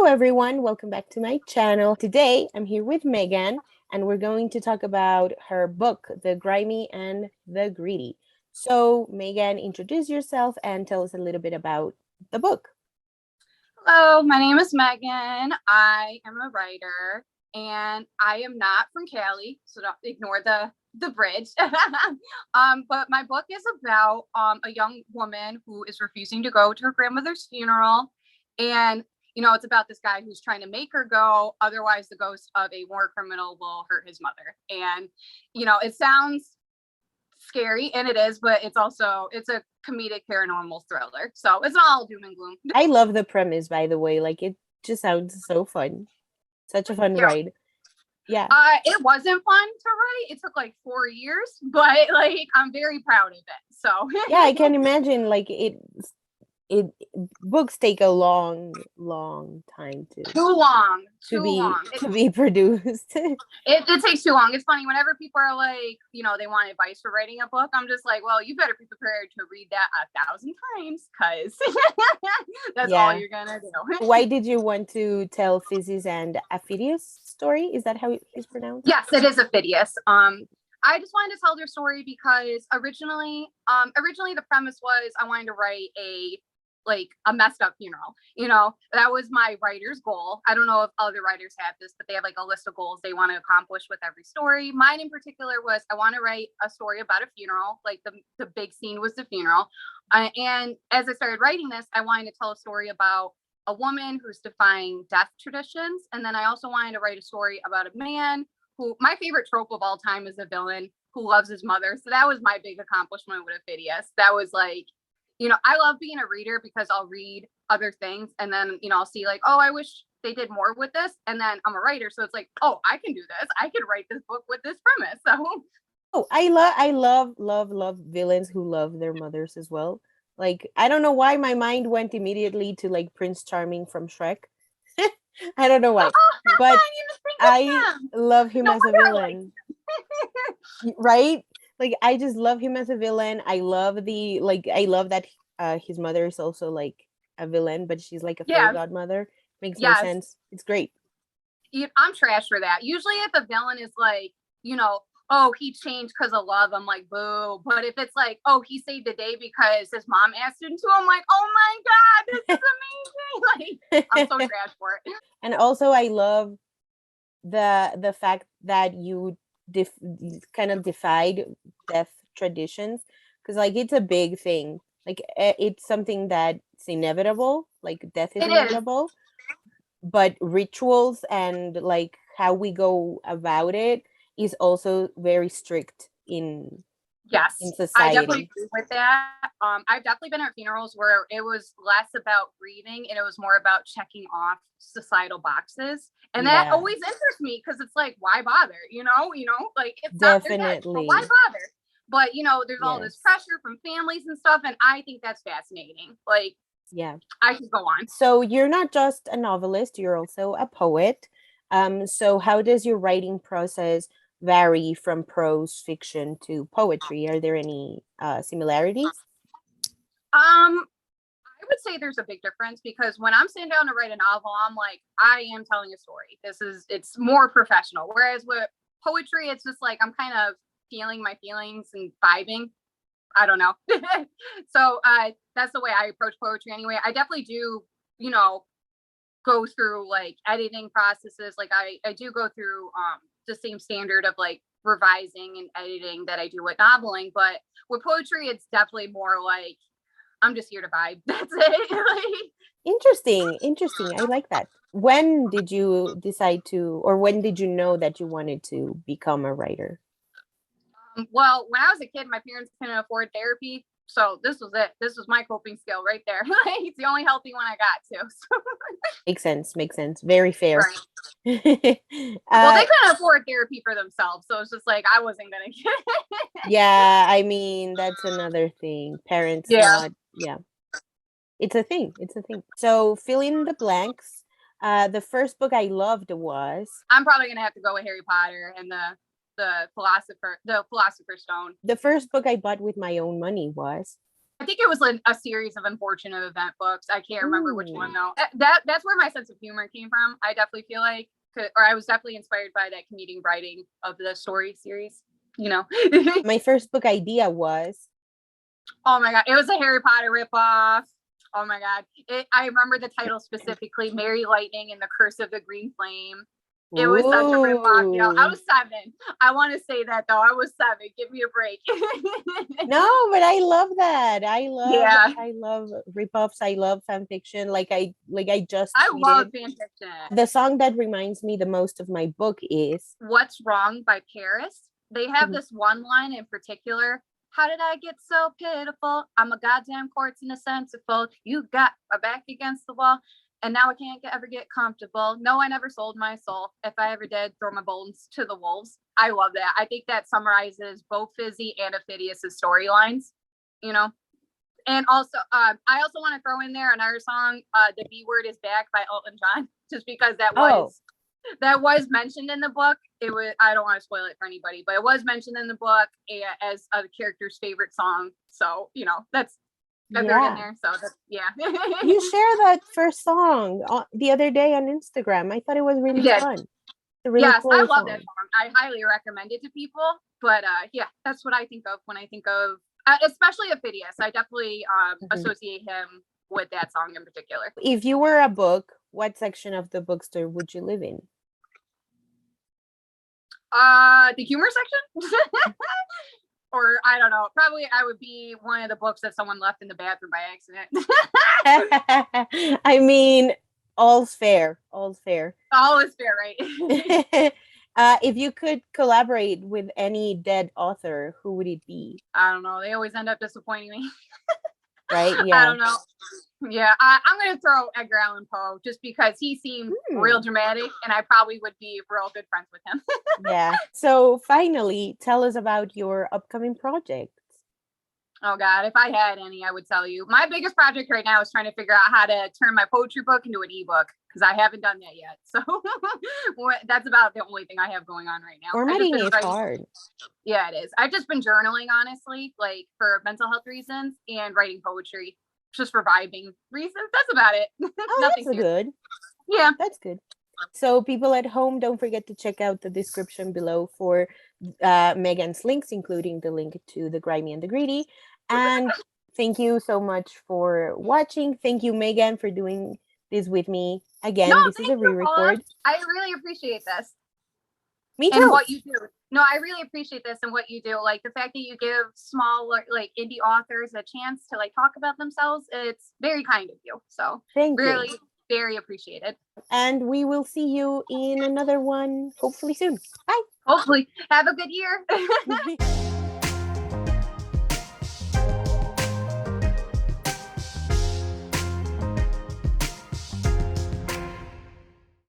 Hello everyone, welcome back to my channel. Today I'm here with Meaghan and we're going to talk about her book, The Grimy and the Greedy. So Meaghan, introduce yourself and tell us a little bit about the book. Hello, my name is Meaghan. I am a writer and I am not from Cali, so don't ignore the bridge. But my book is about a young woman who is refusing to go to her grandmother's funeral. And it's about this guy who's trying to make her go. Otherwise, the ghost of a war criminal will hurt his mother. And, it sounds scary, and it is, but it's a comedic paranormal thriller. So it's not all doom and gloom. I love the premise, by the way. Like, it just sounds so fun. Such a fun ride. Yeah. It wasn't fun to write. It took like 4 years, but I'm very proud of it. So yeah, I can imagine books take a long time to be produced. It takes too long. It's funny whenever people are like, they want advice for writing a book. I'm just like, well, you better be prepared to read that 1,000 times because that's all you're gonna do. Why did you want to tell Physis and Aphidius story? Is that how it's pronounced? Yes, it is Aphidius. I just wanted to tell their story because originally the premise was I wanted to write a messed up funeral. That was my writer's goal. I don't know if other writers have this, but they have like a list of goals they want to accomplish with every story. Mine in particular was I want to write a story about a funeral. Like the big scene was the funeral. And as I started writing this, I wanted to tell a story about a woman who's defying death traditions. And then I also wanted to write a story about a man who, my favorite trope of all time is a villain who loves his mother. So that was my big accomplishment with Aphidius. That was like, I love being a reader because I'll read other things and then, I'll see like, oh, I wish they did more with this. And then I'm a writer. So it's like, oh, I can do this. I could write this book with this premise. So. Oh, I love villains who love their mothers as well. Like, I don't know why my mind went immediately to like Prince Charming from Shrek. I don't know why, but I love him as a villain. Right? Like, I just love him as a villain. I love that his mother is also like a villain, but she's like a fairy godmother. Makes no sense. It's great. I'm trash for that. Usually if the villain is like, oh, he changed because of love, I'm like, boo. But if it's like, oh, he saved the day because his mom asked him to, I'm like, oh my God, this is amazing. I'm so trash for it. And also I love the fact that you kind of defied death traditions, because like it's a big thing. Like it's something that's inevitable, like death is inevitable, but rituals and like how we go about it is also very strict in society. I definitely agree with that. I've definitely been at funerals where it was less about grieving and it was more about checking off societal boxes. And that always interests me because it's like, why bother? Like it's definitely not, why bother? But there's all this pressure from families and stuff, and I think that's fascinating. Like, I could go on. So you're not just a novelist, you're also a poet. So how does your writing process vary from prose fiction to poetry? Are there any similarities? I would say there's a big difference because when I'm sitting down to write a novel, I'm like, I am telling a story. It's more professional. Whereas with poetry, it's just like I'm kind of feeling my feelings and vibing. I don't know. So that's the way I approach poetry anyway. I definitely do, go through like editing processes. Like I do go through the same standard of like revising and editing that I do with noveling. But with poetry, it's definitely more like, I'm just here to vibe. That's it. Interesting. I like that. When did you decide to, or when did you know that you wanted to become a writer? Well, when I was a kid, my parents couldn't afford therapy. So this was it. This was my coping skill right there. It's the only healthy one I got too. So. Makes sense. Very fair. Right. Well, they couldn't afford therapy for themselves. So it's just like, I wasn't going to get it. Yeah, I mean, that's another thing. Parents It's a thing. So fill in the blanks. The first book I loved was... I'm probably going to have to go with Harry Potter and the Philosopher's Stone. The first book I bought with my own money was... think it was like a series of unfortunate event books. I can't remember which one Ooh. though. That's where my sense of humor came from. I definitely feel like, or I was definitely inspired by that comedic writing of the story series. You know. My first book idea was Oh my god, it was a Harry Potter ripoff. Oh my god, I remember the title specifically, "Merry Lightning and the Curse of the Green Flame." It was such a ripoff. You know, I ooh. was 7. I want to say that though. I was 7. Give me a break. No, but I love that. Yeah, I love ripoffs. I love fan fiction. Like I just I love tweeted. fan fiction. The song that reminds me the most of my book is "What's Wrong" by Paris. They have Mhm. this one line in particular. How did I get so pitiful? I'm a goddamn corpse in a centerfold. You got my back against the wall, and now I can't ever get comfortable. No, I never sold my soul. If I ever did, throw my bones to the wolves. I love that. I think that summarizes both Fizzy and Ophidius's storylines. You know, and also, I also want to throw in there another song. "The B Word Is Back" by Elton John, just because oh that was mentioned in the book. It was, I don't want to spoil it for anybody, but it was mentioned in the book as a character's favorite song. So, you know, that's I threw it in yeah. there. So that's, yeah. You share that first song the other day on Instagram. I thought it was really Yeah. fun. It's a really Yes, I cool love that song. song. I highly recommend it to people. But yeah, that's what I think of when I think of, especially Ophidius. I definitely Mhm. associate him with that song in particular. If you were a book, what section of the bookstore would you live in? The humor section? Or I don't know. Probably I would be one of the books that someone left in the bathroom by accident. I mean, all's fair. All's fair. All is fair, right? If you could collaborate with any dead author, who would it be? I don't know. They always end up disappointing me. Right? I Yeah. don't know. Yeah, I'm gonna throw Edgar Allan Poe just because he seemed real Hmm. dramatic, and I probably would be real good friends with him. Yeah. So finally, tell us about your upcoming projects. Oh God, if I had any, I would tell you. My biggest project right now is trying to figure out how to turn my poetry book into an ebook because I haven't done that yet. So that's about the only thing I have going on right now. I've just Formatting been is writing. hard. Yeah, it is. I've just been journaling, honestly, like for mental health reasons and writing poetry just for vibing reasons. That's about it. Oh, Nothing that's serious. good. Yeah. That's good. So people at home, don't forget to check out the description below for Megan's links, including the link to the Grimy and the Greedy. And thank you so much for watching. Thank you, Megan, for doing this with me. No, Again, this is thank a you, Paula. re-record. I really appreciate this Me and too. what you do. No, I really appreciate this and what you do. Like the fact that you give small, like indie authors a chance to like talk about themselves. It's very kind of you. So Thank really, you. very appreciated. And we will see you in another one, hopefully soon. Hopefully, have a good year. Bye.